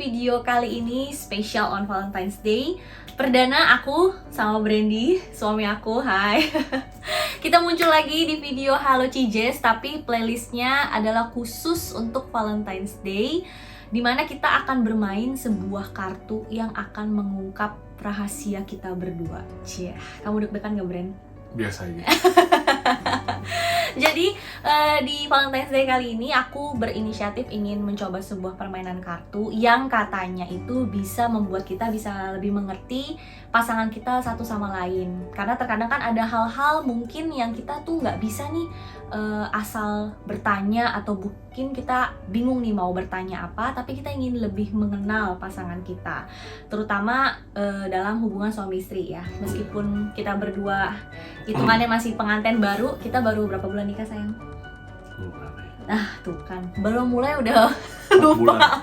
video kali ini spesial on Valentine's Day. Perdana aku sama Brandy, suami aku, hai. Kita muncul lagi di video Halo Cijes, tapi playlistnya adalah khusus untuk Valentine's Day, dimana kita akan bermain sebuah kartu yang akan mengungkap rahasia kita berdua. Cie, kamu deg-degan gak, Brand? Biasa aja. Jadi di Valentine's Day kali ini aku berinisiatif ingin mencoba sebuah permainan kartu yang katanya itu bisa membuat kita bisa lebih mengerti pasangan kita satu sama lain. Karena terkadang kan ada hal-hal mungkin yang kita tuh nggak bisa nih asal bertanya, atau mungkin kita bingung nih mau bertanya apa, tapi kita ingin lebih mengenal pasangan kita, terutama dalam hubungan suami istri ya. Meskipun kita berdua hitungannya masih pengantin baru, kita baru berapa bulan nikah sayang? Nah tuh kan, belum mulai udah lupa.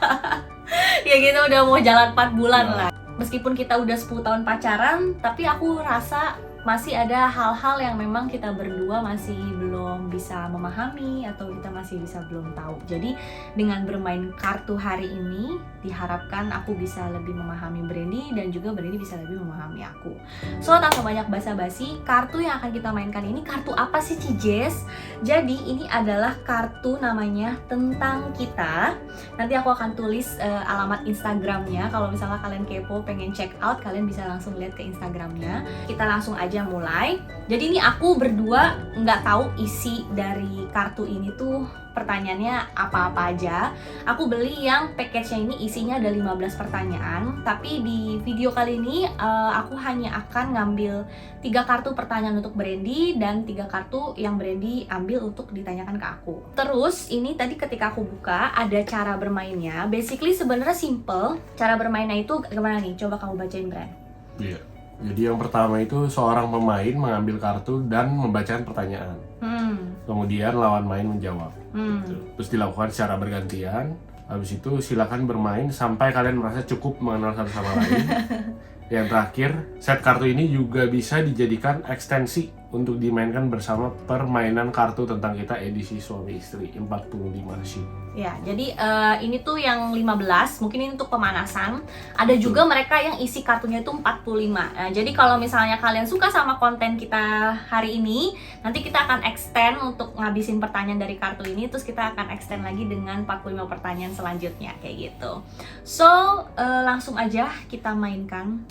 Ya gitu, udah mau jalan 4 bulan lah. Meskipun kita udah 10 tahun pacaran, tapi aku rasa masih ada hal-hal yang memang kita berdua masih belum bisa memahami, atau kita masih bisa belum tahu. Jadi dengan bermain kartu hari ini diharapkan aku bisa lebih memahami Brandy dan juga Brandy bisa lebih memahami aku. So tanpa banyak basa-basi, kartu yang akan kita mainkan ini kartu apa sih Cijes? Jadi ini adalah kartu namanya Tentang Kita. Nanti aku akan tulis alamat Instagramnya. Kalau misalnya kalian kepo pengen check out, kalian bisa langsung lihat ke Instagramnya. Kita langsung aja mulai. Jadi ini aku berdua nggak tahu isi dari kartu ini tuh pertanyaannya apa-apa aja. Aku beli yang package-nya ini isinya ada 15 pertanyaan. Tapi di video kali ini aku hanya akan ngambil 3 kartu pertanyaan untuk Brandy dan 3 kartu yang Brandy ambil untuk ditanyakan ke aku. Terus ini tadi ketika aku buka ada cara bermainnya. Basically sebenarnya simple. Cara bermainnya itu gimana nih? Coba kamu bacain, Brand. Iya. Jadi yang pertama itu seorang pemain mengambil kartu dan membacakan pertanyaan. Kemudian lawan main menjawab. Gitu. Terus dilakukan secara bergantian. Habis itu silakan bermain sampai kalian merasa cukup mengenal satu sama lain. Yang terakhir, set kartu ini juga bisa dijadikan ekstensi untuk dimainkan bersama permainan kartu Tentang Kita edisi suami istri 45 sheet. Ya, jadi ini tuh yang 15, mungkin ini untuk pemanasan. Ada juga mereka yang isi kartunya itu 45. Nah, jadi kalau misalnya kalian suka sama konten kita hari ini, nanti kita akan extend untuk ngabisin pertanyaan dari kartu ini, terus kita akan extend lagi dengan 45 pertanyaan selanjutnya, kayak gitu. So, langsung aja kita mainkan.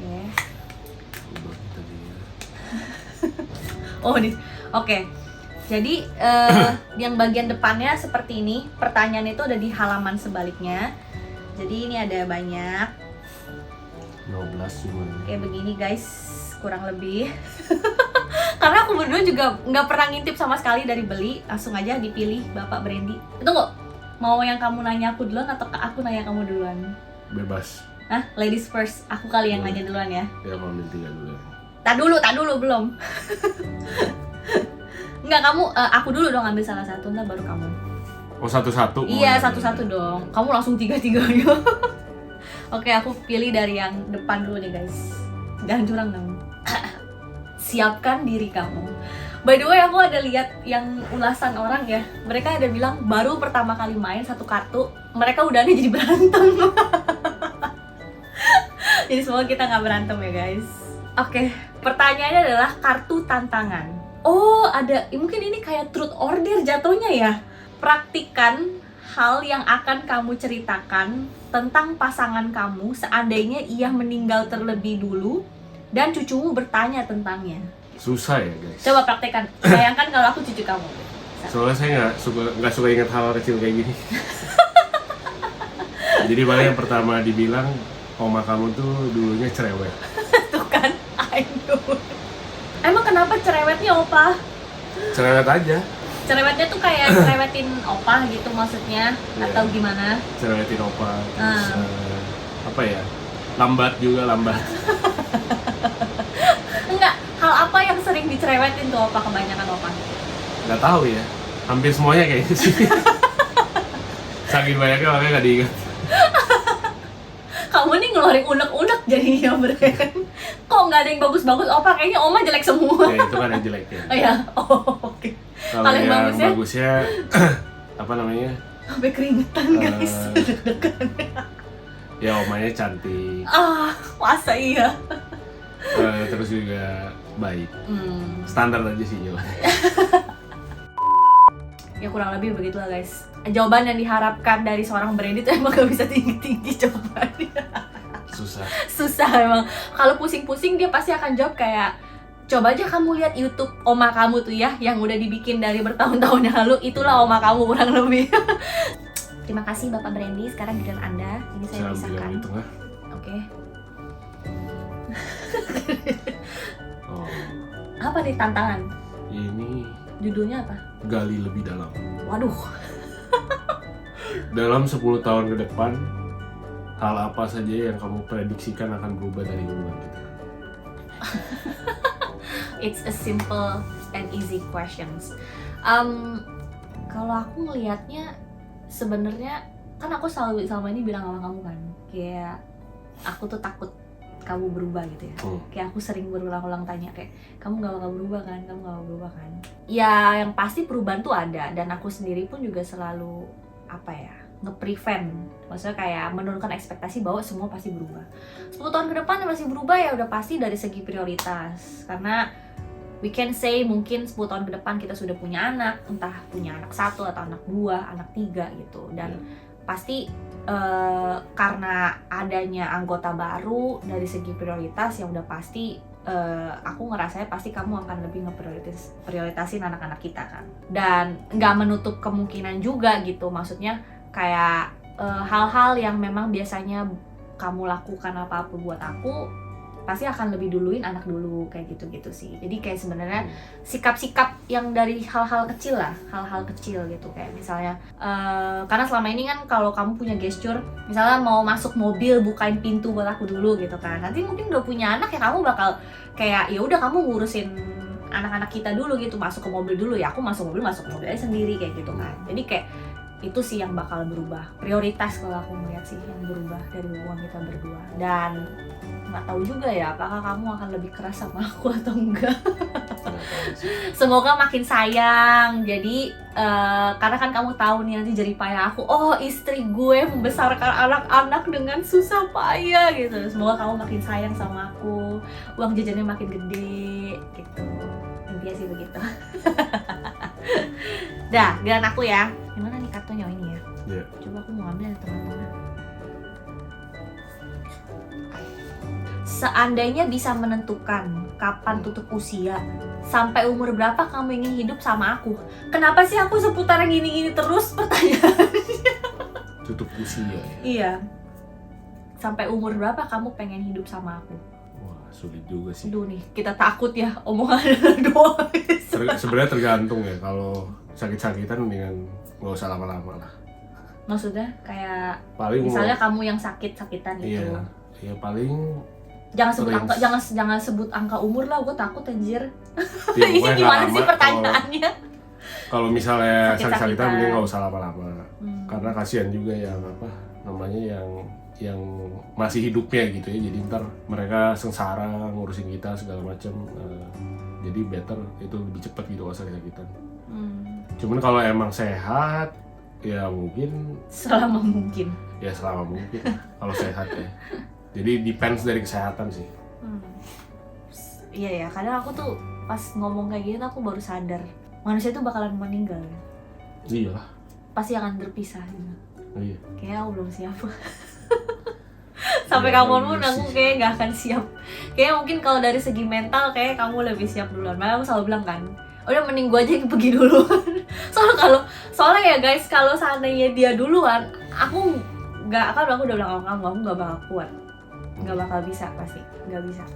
Oke. Oh, nih. Oke. Jadi yang bagian depannya seperti ini. Pertanyaan itu ada di halaman sebaliknya. Jadi ini ada banyak 15 cuma. kayak begini guys, kurang lebih. Karena aku berdua juga nggak pernah ngintip sama sekali dari beli. Langsung aja dipilih Bapak Brandy. Tunggu, mau yang kamu nanya aku duluan atau aku nanya kamu duluan? Bebas. Hah? Ladies first, aku kali yang nanya duluan ya. Ya mau ambil 3 dulu. Tak dulu belum. Enggak, kamu aku dulu dong ambil salah satu, ntar baru kamu. Oh, satu-satu? Iya, satu-satu dong. Kamu langsung 3-3 Oke, aku pilih dari yang depan dulu nih guys. Jangan curang kamu. Siapkan diri kamu. By the way, aku ada lihat yang ulasan orang ya. Mereka ada bilang baru pertama kali main satu kartu, mereka udah nih jadi berantem. Jadi semoga kita nggak berantem ya guys. Oke, pertanyaannya adalah kartu tantangan. Oh, ada, mungkin ini kayak truth or dare jatuhnya ya. Praktikan hal yang akan kamu ceritakan tentang pasangan kamu seandainya ia meninggal terlebih dulu dan cucumu bertanya tentangnya. Susah ya guys. Coba praktekkan. Bayangkan kalau aku cucu kamu. Soalnya saya nggak suka ingat hal kecil kayak gini. Jadi paling yang pertama dibilang, oma kamu tuh dulunya cerewet. Tuh kan, I know. Emang kenapa cerewetnya opa? Cerewet aja. Cerewetnya tuh kayak cerewetin opa gitu maksudnya, atau gimana? Cerewetin opa. Terus apa ya? Lambat juga, lambat. Enggak, hal apa yang sering dicerewetin tuh opa, kebanyakan opa? Nggak tahu ya. Hampir semuanya kayaknya sih. Saking banyaknya makanya nggak diingat. Kamu nih ngeluarin unek-unek jadinya, Bren. Kok nggak ada yang bagus-bagus? Opa kayaknya oma jelek semua. Ya itu kan yang jeleknya. Oh ya, oh oke. Kalau Paling yang bagusnya? bagusnya apa namanya? Sampai keringetan guys. Ya omanya cantik. Masa iya? Terus juga baik. Standar aja sih jelas. Ya kurang lebih begitulah guys. Jawaban yang diharapkan dari seorang Brandy itu emang gak bisa tinggi-tinggi jawabannya. Susah emang. Kalau pusing-pusing dia pasti akan jawab kayak, coba aja kamu lihat YouTube oma kamu tuh ya, yang udah dibikin dari bertahun-tahun yang lalu, itulah oma kamu kurang lebih. Terima kasih Bapak Brandy, sekarang giliran Anda. Ini saya pisahkan. Oke. Apa nih tantangan? Ini judulnya apa? Gali lebih dalam. Waduh. Dalam 10 tahun ke depan, hal apa saja yang kamu prediksikan akan berubah dari hubungan kita? It's a simple and easy questions. Kalau aku ngelihatnya sebenarnya kan aku selalu selama ini bilang sama kamu kan, kayak aku tuh takut kamu berubah gitu ya. Kayak aku sering berulang-ulang tanya kayak, kamu gak bakal berubah kan? Kamu gak bakal berubah kan? Ya yang pasti perubahan tuh ada, dan aku sendiri pun juga selalu nge-prevent, maksudnya kayak menurunkan ekspektasi bahwa semua pasti berubah. 10 tahun ke depan masih berubah ya udah pasti dari segi prioritas, karena we can say mungkin 10 tahun ke depan kita sudah punya anak, entah punya anak 1 atau anak 2, anak 3 gitu, dan pasti karena adanya anggota baru dari segi prioritas yang udah pasti aku ngerasanya pasti kamu akan lebih prioritasin anak-anak kita kan, dan nggak menutup kemungkinan juga gitu, maksudnya kayak hal-hal yang memang biasanya kamu lakukan apa-apa buat aku pasti akan lebih duluin anak dulu, kayak gitu-gitu sih. Jadi kayak sebenarnya sikap-sikap yang dari hal-hal kecil lah, hal-hal kecil gitu, kayak misalnya karena selama ini kan kalau kamu punya gesture, misalnya mau masuk mobil bukain pintu buat aku dulu gitu kan, nanti mungkin udah punya anak ya kamu bakal kayak ya udah kamu ngurusin anak-anak kita dulu gitu, masuk ke mobil dulu ya, aku masuk mobil aja sendiri kayak gitu kan. Jadi kayak itu sih yang bakal berubah, prioritas kalau aku melihat sih yang berubah dari hubungan kita berdua. Dan nggak tahu juga ya apakah kamu akan lebih keras sama aku atau enggak. Semoga makin sayang. Jadi karena kan kamu tahu nih nanti jeripaya aku, oh istri gue membesarkan anak-anak dengan susah payah gitu. Semoga kamu makin sayang sama aku, uang jajannya makin gede gitu. Intinya sih begitu. Dah, giliran aku ya. Gimana nih kartunya ini ya? Yeah. Coba aku mau ambil dari tengah-tengah. Seandainya bisa menentukan kapan tutup usia, sampai umur berapa kamu ingin hidup sama aku? Kenapa sih aku seputar gini-gini terus pertanyaannya? Tutup usia ya? Iya. Sampai umur berapa kamu pengen hidup sama aku? Wah, sulit juga sih. Aduh nih, kita takut ya omongan doang. Sebenarnya tergantung ya, kalau sakit-sakitan mendingan nggak usah lama-lama lah. Maksudnya kayak paling misalnya kamu yang sakit-sakitan gitu. Iya paling jangan sebut angka, jangan sebut angka umur lah, gue takut anjir. Ya, ini gimana sih pertanyaannya? Kalau misalnya sakit-sakitan mending nggak usah lama-lama. Karena kasihan juga yang yang masih hidupnya gitu ya, jadi ntar mereka sengsara ngurusin kita segala macam. Jadi better itu lebih cepat gitu kalau sakit-sakitan. Cuman kalau emang sehat ya mungkin selama mungkin. Ya selama mungkin kalau sehat ya. Jadi depends dari kesehatan sih. Iya ya, kadang aku tuh pas ngomong kayak gitu aku baru sadar manusia tuh bakalan meninggal ya. Iya. Pasti akan terpisah gitu. Iya. Kayaknya aku belum siap. Sampai kapanpun aku kayak gak akan siap. Kayaknya mungkin kalau dari segi mental kayak kamu lebih siap duluan. Makanya aku selalu bilang kan, udah mending gue aja yang pergi duluan. Soalnya ya guys, kalau seandainya dia duluan, aku udah bilang sama kamu, aku gak bakal kuat, gak bakal bisa, pasti gak bisa.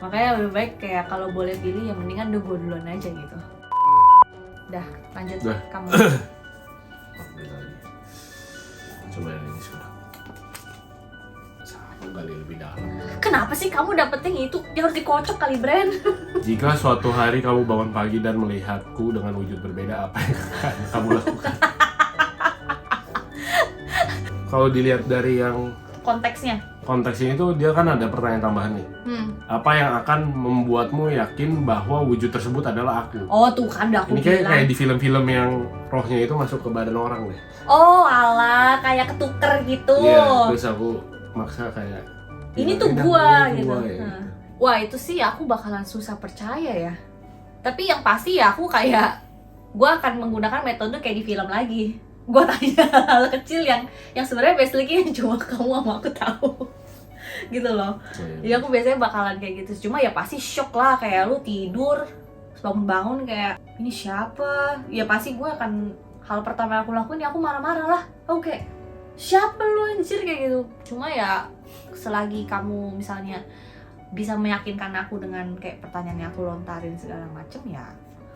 Makanya lebih baik kayak kalau boleh pilih ya mendingan udah gue duluan aja gitu. Dah, lanjut kamu. Coba yang ini sekarang. Sama kali lebih dalam. Kenapa sih kamu dapetin itu? Yang harus dikocok kali, Bren. Jika suatu hari kamu bangun pagi dan melihatku dengan wujud berbeda, apa yang akan kamu lakukan? Kalau dilihat dari yang konteksnya? Konteksnya itu dia kan ada pertanyaan tambahan nih. Apa yang akan membuatmu yakin bahwa wujud tersebut adalah aku? Oh tuh kan udah aku Ini bilang. kayak di film-film yang rohnya itu masuk ke badan orang deh. Oh alah, kayak ketuker gitu. Iya, terus aku maksa kayak ini tuh gua gitu. Wah itu sih aku bakalan susah percaya ya. Tapi yang pasti ya aku kayak gua akan menggunakan metode kayak di film lagi. Gua tanya hal kecil yang sebenarnya basically cuma kamu sama aku tahu. Gitu loh. Jadi aku biasanya bakalan kayak gitu. Cuma ya pasti shock lah, kayak lu tidur bangun-bangun kayak ini siapa? Ya pasti gue akan, hal pertama yang aku lakuin ya aku marah-marah lah. Oke, siapa lu anjir kayak gitu. Cuma ya selagi kamu misalnya bisa meyakinkan aku dengan kayak pertanyaan yang aku lontarin segala macem, ya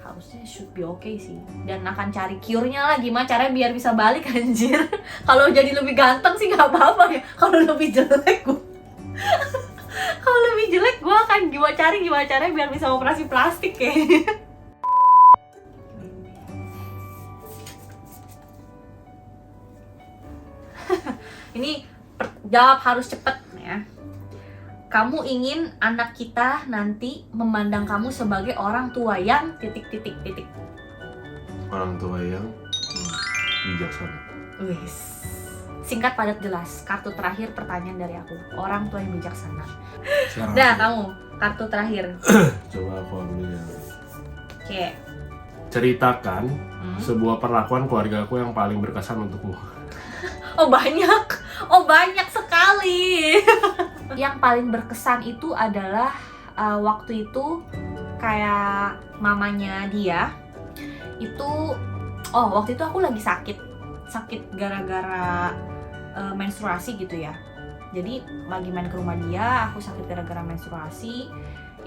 harusnya should be okay sih. Dan akan cari cure-nya lah, gimana caranya biar bisa balik anjir. Kalau jadi lebih ganteng sih nggak apa-apa ya. Kalau lebih jelek gue kalau lebih jelek gue akan gimana caranya biar bisa operasi plastik kayaknya. Ini jawab harus cepet ya. Kamu ingin anak kita nanti memandang kamu sebagai orang tua yang ... Orang tua yang bijaksana. Wis. Singkat padat jelas. Kartu terakhir pertanyaan dari aku. Orang tua yang bijaksana. Dah kamu, kartu terakhir. Coba aku ambil yang Oke. Ceritakan sebuah perlakuan keluargaku yang paling berkesan untukmu. Oh banyak sekali. Yang paling berkesan itu adalah waktu itu kayak mamanya dia itu, waktu itu aku lagi sakit gara-gara menstruasi gitu ya. Jadi lagi main ke rumah dia, aku sakit gara-gara menstruasi.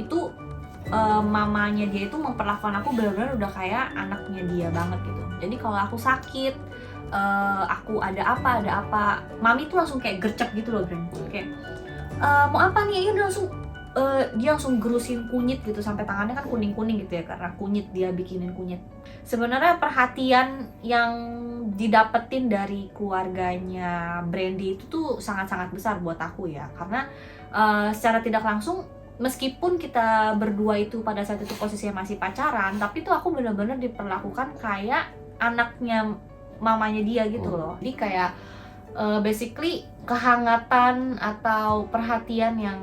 Itu mamanya dia itu memperlakukan aku benar-benar udah kayak anaknya dia banget gitu. Jadi kalau aku sakit, aku ada apa, mami tuh langsung kayak gercep gitu loh, Bren. Kayak mau apa nih? Dia langsung gerusin kunyit gitu, sampai tangannya kan kuning-kuning gitu ya, karena kunyit, dia bikinin kunyit. Sebenarnya perhatian yang didapetin dari keluarganya Brandy itu tuh sangat-sangat besar buat aku ya, karena secara tidak langsung, meskipun kita berdua itu pada saat itu posisinya masih pacaran, tapi tuh aku benar-benar diperlakukan kayak anaknya mamanya dia gitu loh. Jadi kayak basically kehangatan atau perhatian yang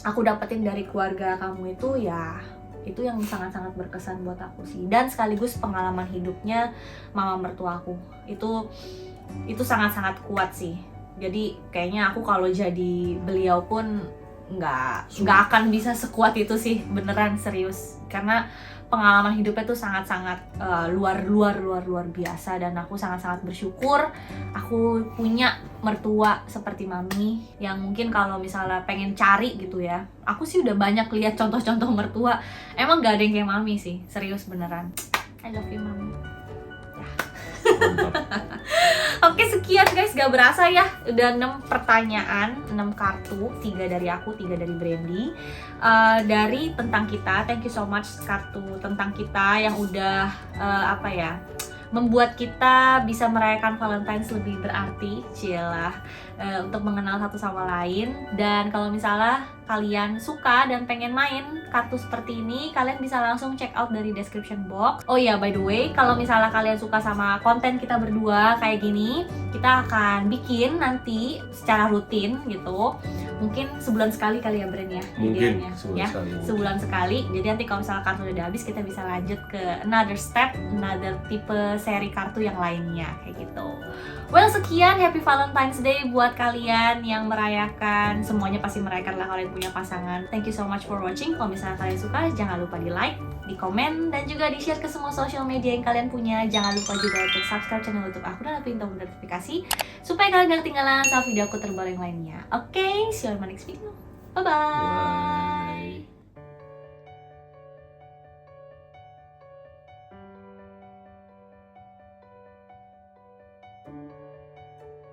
aku dapetin dari keluarga kamu itu ya, itu yang sangat-sangat berkesan buat aku sih. Dan sekaligus pengalaman hidupnya mama mertua aku itu sangat-sangat kuat sih. Jadi kayaknya aku kalau jadi beliau pun nggak akan bisa sekuat itu sih, beneran serius. Karena pengalaman hidupnya tuh sangat-sangat luar biasa, dan aku sangat-sangat bersyukur aku punya mertua seperti mami, yang mungkin kalau misalnya pengen cari gitu ya, aku sih udah banyak lihat contoh-contoh mertua, emang gak ada yang kayak mami sih, serius beneran. I love you mami. Oke, sekian guys, gak berasa ya udah 6 pertanyaan, 6 kartu, 3 dari aku, 3 dari Brandy, dari tentang kita. Thank you so much kartu tentang kita yang udah membuat kita bisa merayakan Valentine's lebih berarti, cilah, untuk mengenal satu sama lain. Dan kalau misalnya kalian suka dan pengen main kartu seperti ini, kalian bisa langsung check out dari description box. Oh iya, by the way, kalau misalnya kalian suka sama konten kita berdua kayak gini, kita akan bikin nanti secara rutin gitu. Mungkin sebulan sekali kali ya, Bren ya? Mungkin sebulan sekali. Jadi nanti kalau misalnya kartu udah habis, kita bisa lanjut ke another step, another tipe seri kartu yang lainnya kayak gitu. Well, sekian, happy Valentine's Day buat kalian yang merayakan. Semuanya pasti merayakan lah kalian punya pasangan. Thank you so much for watching. Kalau misalnya kalian suka, jangan lupa di like, di komen, dan juga di share ke semua social media yang kalian punya. Jangan lupa juga untuk subscribe channel YouTube aku dan aktifin tombol notifikasi supaya kalian gak ketinggalan sama video aku terbaru yang lainnya. Oke, see you on my next video. Bye-bye.